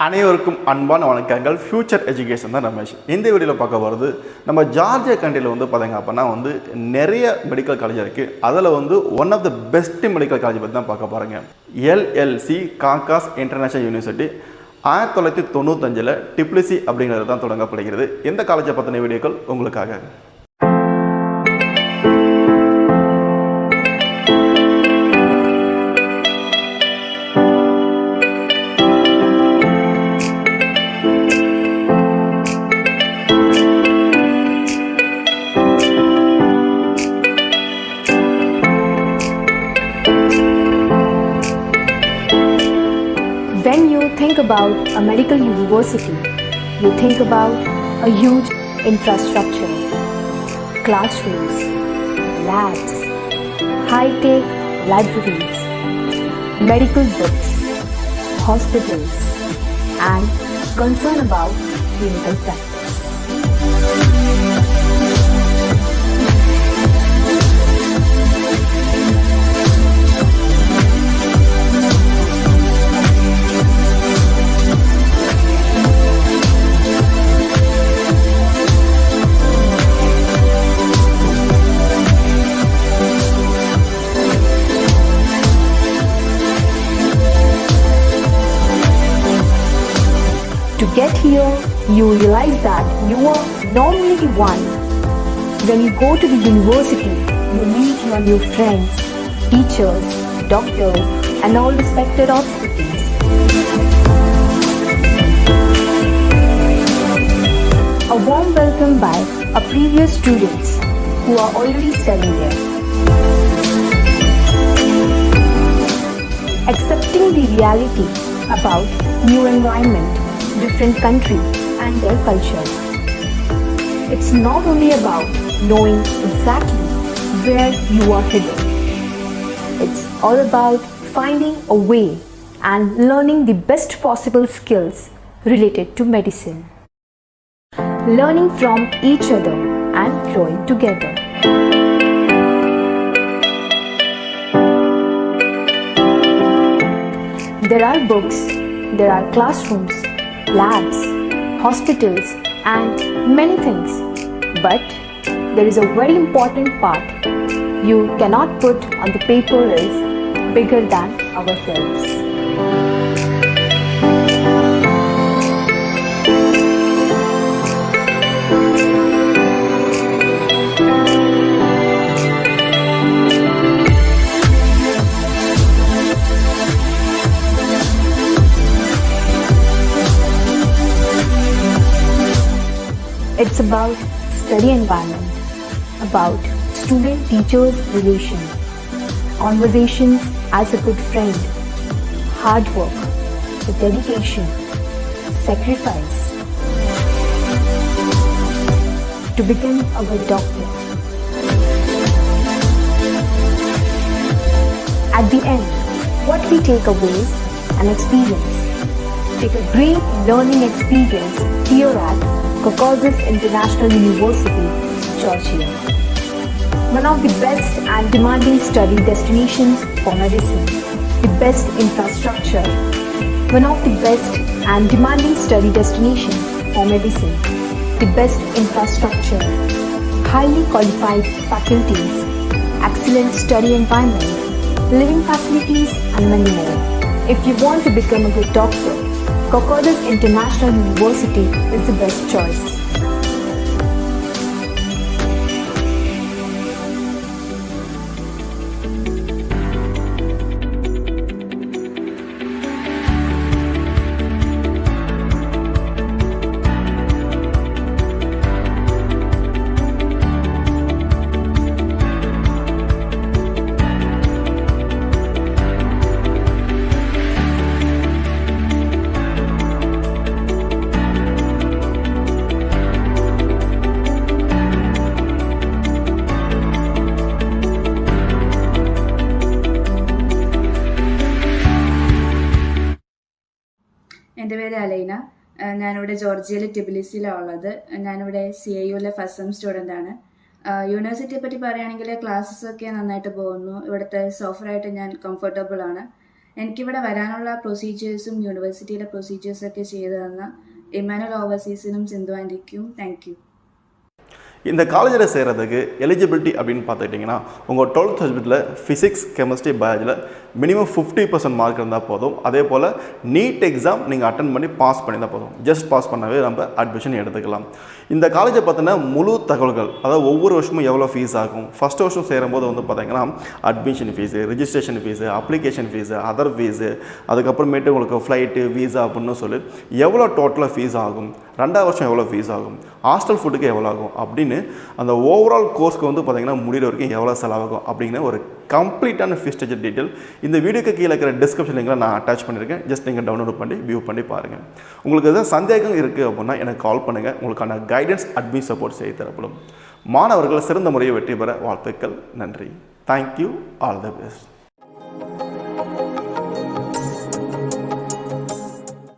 அனைவருக்கும் அன்பான வணக்கங்கள். ஃபியூச்சர் எஜுகேஷன் தான் ரமேஷ். இந்த வீடியோவில் பார்க்க போகிறது நம்ம ஜார்ஜியா கண்ட்ரியில் பார்த்தீங்க அப்படின்னா நிறைய மெடிக்கல் காலேஜ் இருக்குது. அதில் one of the best medical college பற்றி தான் பார்க்க போகிறேங்க. LLC Caucasus International University 1995 Tbilisi அப்படிங்கிறது தான் தொடங்கப்படுகிறது. எந்த காலேஜை பற்றின வீடியோக்கள் உங்களுக்காக. When you think about a medical university, you think about a huge infrastructure, classrooms, labs, high-tech libraries, medical books, hospitals, and concern about clinical practice. To get here, you realize that you are normally one. When you go to the university, you meet your new friends, teachers, doctors, and all respected authorities. A warm welcome by our previous students who are already studying here. Accepting the reality about new environment, different country and their culture. It's not only about knowing exactly where you are headed. It's all about finding a way and learning the best possible skills related to medicine. Learning from each other and growing together. There are books, there are classrooms, labs, hospitals, and many things. But there is a very important part you cannot put on the paper is bigger than ourselves. It's about study environment, about student-teachers relation, conversations as a good friend, hard work, the dedication, sacrifice to become a good doctor. At the end, what we take away is an experience. Take a great learning experience here at Caucasus International University, Georgia. One of the best and demanding study destinations for medicine. The best infrastructure. One of the best and demanding study destinations for medicine. The best infrastructure. Highly qualified faculties. Excellent study environment. Living facilities and many more. If you want to become a good doctor, Caucasus International University is the best choice. എൻ്റെ പേര് അലൈന. ഞാനിവിടെ ജോർജിയയിൽ ടിബിലിസിയിലാണ് ഉള്ളത്. ഞാനിവിടെ CIUലെ first sem സ്റ്റുഡൻ്റാണ്. യൂണിവേഴ്സിറ്റിയെ പറ്റി പറയുകയാണെങ്കിൽ classes ഒക്കെ നന്നായിട്ട് പോകുന്നു. ഇവിടുത്തെ സോഫ്റ്റ്വെയറായിട്ട് ഞാൻ കംഫർട്ടബിൾ ആണ്. എനിക്കിവിടെ വരാനുള്ള പ്രൊസീജിയേഴ്സും യൂണിവേഴ്സിറ്റിയുടെ പ്രൊസീജിയേഴ്സൊക്കെ ചെയ്തു തന്ന ഇമ്മാനുവൽ ഓവർസീസിനും സിന്ധു ആൻറ്റിക്കും താങ്ക് യു. இந்த காலேஜில் சேர்கிறதுக்கு எலிஜிபிலிட்டி அப்படின்னு பார்த்துக்கிட்டிங்கன்னா உங்கள் 12th சப்ஜெக்டில் ஃபிசிக்ஸ் கெமிஸ்ட்ரி பயாலஜியில் மினிமம் 50% மார்க் இருந்தால் போதும். அதே போல் நீட் எக்ஸாம் நீங்கள் அட்டன் பண்ணி பாஸ் பண்ணியிருந்தால் போதும். ஜஸ்ட் பாஸ் பண்ணவே நம்ம அட்மிஷன் எடுத்துக்கலாம். இந்த காலேஜை பார்த்தீங்கன்னா முழு தகவல்கள், அதாவது ஒவ்வொரு வருஷமும் எவ்வளோ ஃபீஸ் ஆகும், ஃபஸ்ட் வருஷம் சேரும்போது வந்து பார்த்தீங்கன்னா admission fees, registration fees, application fees, other fees, அதுக்கப்புறமேட்டு உங்களுக்கு ஃப்ளைட்டு வீசா அப்படின்னு சொல்லி எவ்வளோ டோட்டலாக ஃபீஸ் ஆகும், 2வது வருஷம் எவ்வளோ ஃபீஸ் ஆகும், ஹாஸ்டல் ஃபுட்டுக்கு எவ்வளோ ஆகும் அப்படின்னு அந்த ஓவரால் கோர்ஸ்க்கு வந்து பார்த்தீங்கன்னா முடிகிற வரைக்கும் எவ்வளோ செலவாகும் அப்படிங்கிற ஒரு கம்ப்ளீட்டான ஃபீஸ் ஸ்ட்ரக்சர் டீட்டெயில் இந்த வீடியோக்கு கீழே இருக்கிற டிஸ்கிரிப்ஷன் லிங்கில் நான் அட்டாச் பண்ணியிருக்கேன். ஜஸ்ட் நீங்கள் டவுன்லோட் பண்ணி வியூ பண்ணி பாருங்கள். உங்களுக்கு எதாவது சந்தேகம் இருக்குது அப்படின்னா எனக்கு கால் பண்ணுங்கள். உங்களுக்கான கைடன்ஸ் அட்மின் சப்போர்ட் செய்து தரப்படும். மாணவர்கள் சிறந்த முறையை வெற்றி பெற வாழ்த்துக்கள். நன்றி. தேங்க்யூ. All the best.